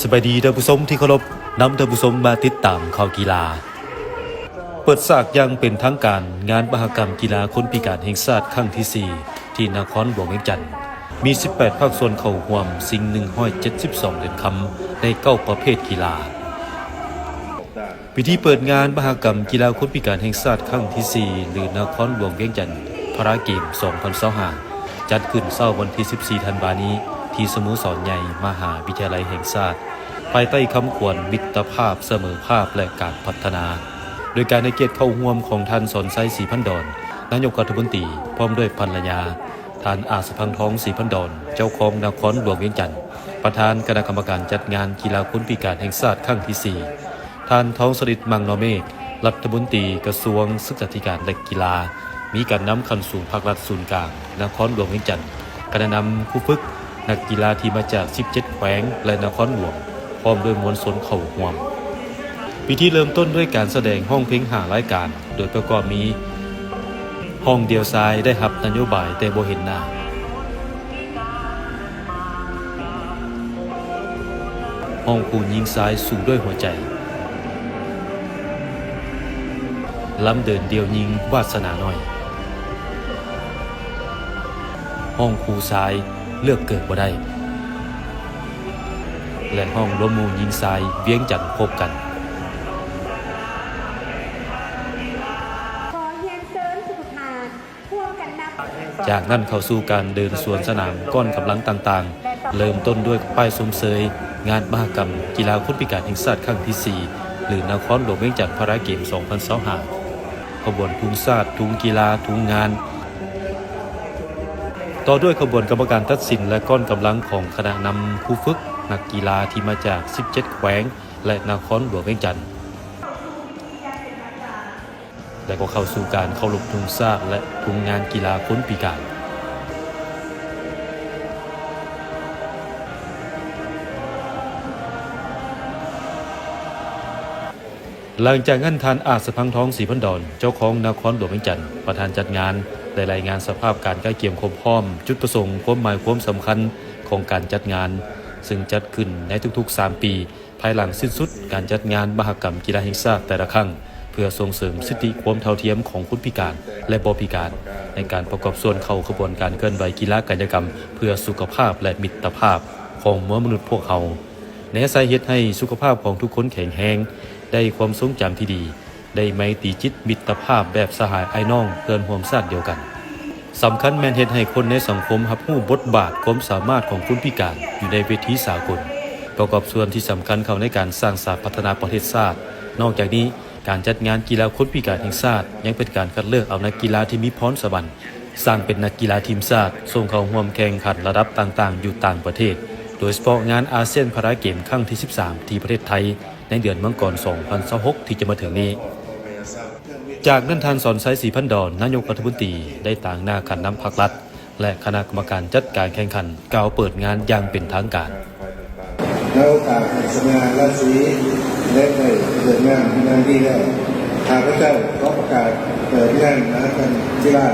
สบายดีท่านผู้ชมที่เคารพนำท่านผู้ชมมาติดตามข่าวกีฬาเปิดฉากอย่างเป็นทางการงานมหกรรมกีฬาคนพิการแห่งชาติครั้งที่ 4 ที่นครหลวงเวียงจันทร์มี 18 ภาคส่วนเข้าร่วมสิ่ง172เหรียญคำใน9ประเภทกีฬาพิธีเปิดงานมหกรรมกีฬาคนพิการแห่งชาติครั้งที่ 4 หรือนครหลวงเวียงจันทร์พาราเกม 2025 จัดขึ้นเช้าวันที่ 14 ธันวาคมนี้ที่สโมสรใหญ่มหาวิทยาลัยแห่งชาติภายใต้คำขวัญมิตรภาพเสมอภาพและการพัฒนาโดยการในเกียรติเข้าร่วมของท่านสอนไซศรีพันดอนนายกรัฐมนตรีพร้อมด้วยภรรยาท่านอาสพังทองศรีพันดอนเจ้าของนครหลวงเวียงจันทร์ประธานคณะกรรมการจัดงานกีฬาคนพิการแห่งชาติครั้งที่ 4 ท่านทองสฤษดิ์มังนอเมฆรัฐมนตรีกระทรวงศึกษาธิการและกีฬามีการนำคันสู่ภาครัฐศูนย์กลางนครหลวงเวียงจันทร์คณะนำผู้ฝึกนักกีฬาที่มาจาก 17 แขวงและนครหลวงพร้อมด้วยมวลชนเข้าร่วมพิธีเริ่มต้นด้วยการแสดงห้องเพลง5รายการโดยประกอบมีห้องเดียวซ้ายได้รับนโยบายแต่บ่เห็นหน้าห้องคูยิงซ้ายสู่ด้วยหัวใจล้ำเดินเดียวยิงวาสนาหน่อยห้องคูซ้ายเลือกเกิดบ่ได้และห้องล้มมูยิงซ้ายเวียงจันทร์พบกันจากนั้นเข้าสู่การเดินสวนสนามก้อนกำลังต่างๆเริ่มต้นด้วยป้ายสมเสยงานมหกรรมกีฬาคนพิการแห่งชาติครั้งที่ 4 หรือนครหลวงเวียงจันทร์พาราเกม 2025 ขบวนทุงชาติทุงกีฬาทุงงานต่อด้วยขบวนกรรมการตัดสินและก้อนกำลังของคณะนำผู้ฝึกนักกีฬาที่มาจาก 17 แขวงและนครหลวงเวียงจันทร์และก็เข้าสู่การเคารพธงชาติและทุงงานกีฬาคนพิการหลังจากนั้นท่านอาสพังทองศรีพันดอนเจ้าของนครหลวงเวียงจันทร์ประธานจัดงานได้รายงานสภาพการใกล้เคียงครบพร้อมจุดประสงค์ความหมายความสำคัญของการจัดงานซึ่งจัดขึ้นในทุกๆ 3 ปีภายหลังสิ้นสุดการจัดงานมหกรรมกีฬาแห่งชาติแต่ละครั้งเพื่อส่งเสริมสิทธิความเท่าเทียมของคนพิการและบ่พิการในการประกอบส่วนเข้าขบวนการเคลื่อนไหวกีฬากายกรรมเพื่อสุขภาพและมิตรภาพของมนุษย์พวกเขาในสาเหตุให้สุขภาพของทุกคนแข็งแรงได้ความทรงจำที่ดีได้ไมตรีจิตมิตรภาพแบบสหายไอ้น้องเพื่อนร่วมชาติเดียวกันสำคัญแม่นเฮ็ดให้คนในสังคมรับรู้บทบาทความสามารถของคนพิการอยู่ในเวทีสากลประกอบส่วนที่สำคัญเข้าในการสร้างสรรค์พัฒนาประเทศชาตินอกจากนี้การจัดงานกีฬาคนพิการแห่งชาติยังเป็นการคัดเลือกเอานักกีฬาที่มีพรสวรรค์สร้างเป็นนักกีฬาทีมชาติส่งเข้าร่วมแข่งขันระดับต่างๆอยู่ต่างประเทศโดยเฉพาะงานอาเซียนพาราเกมครั้งที่ 13 ที่ประเทศไทยในเดือนมังกร 2026 ที่จะมาถึงนี้จากนั้นท่านสอนไซศรีพันดอนนายกรัฐมนตรีได้ต่างหน้าขันน้ำภาครัฐและคณะกรรมการจัดการแข่งขันกล่าวเปิดงานอย่างเป็นทางการในโอกาสแห่งสง่าราศีและในเดือนงานดีแล้วข้าพเจ้าขอประกาศเปิดงานมหกรรมกีฬา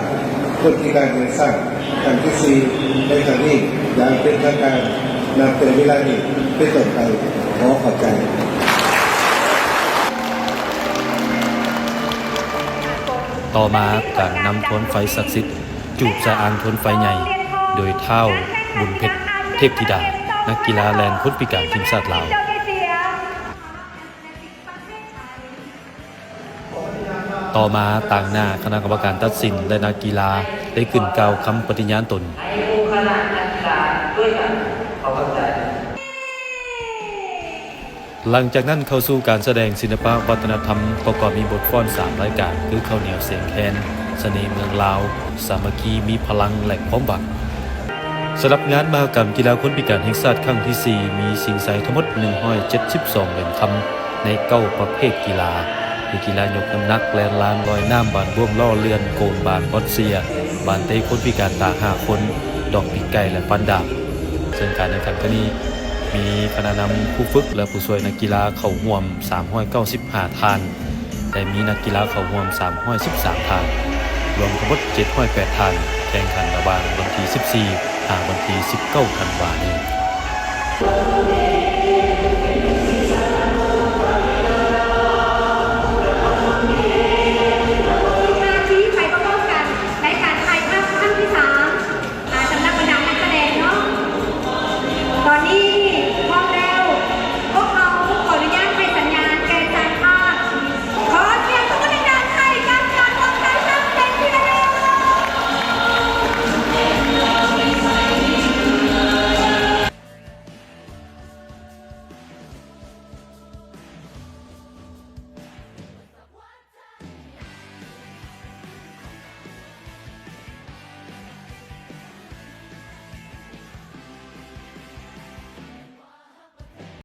คนพิการแห่งชาติครั้งที่ 4 ในครั้งนี้อย่างเป็นทางการนำเป็นเวลานี้เป็นต้นไปขอขอบใจต่อมาการนำโทนไฟศักดิ์สิทธิ์จูบสะอางโทนไฟใหญ่โดยเท้าบุญเพชรเทพธิดานักกีฬาแลนคนพิการทีมชาติลาวต่อมาต่างหน้าคณะกรรมการตัดสินและนักกีฬาได้ขึ้นกล่าวคำปฏิญาณตนหลังจากนั้นเข้าสู่การแสดงศิลปะวัฒนธรรมประกอบมีบทฟ้อน3รายการคือข้าวเหนียวเสียงแคนเสน่ห์เมืองลาวสามัคคีมีพลังและความหวังสำหรับงานมหกรรมกีฬาคนพิการแห่งชาติครั้งที่ 4 มีสิ่งใส่ทั้งหมด172เหรียญคำใน9ประเภทกีฬาคือกีฬายกน้ำหนักแลนลานลอยน้ำบานบ่วงล่อเรือนโกนบานบอลเซียบานเตะคนพิการตา5คนดอกปีกไก่และฟันดาบซึ่งการแข่งขันครั้งนี้มีคณะนำผู้ฝึกและผู้ช่วยนักกีฬาเข้าร่วม395ท่านแต่มีนักกีฬาเข้าร่วม313ท่านรวมทั้งหมด708ท่านแข่งขันระหว่างวันที่ 14 ถึงวันที่ 19 ธันวาคมนี้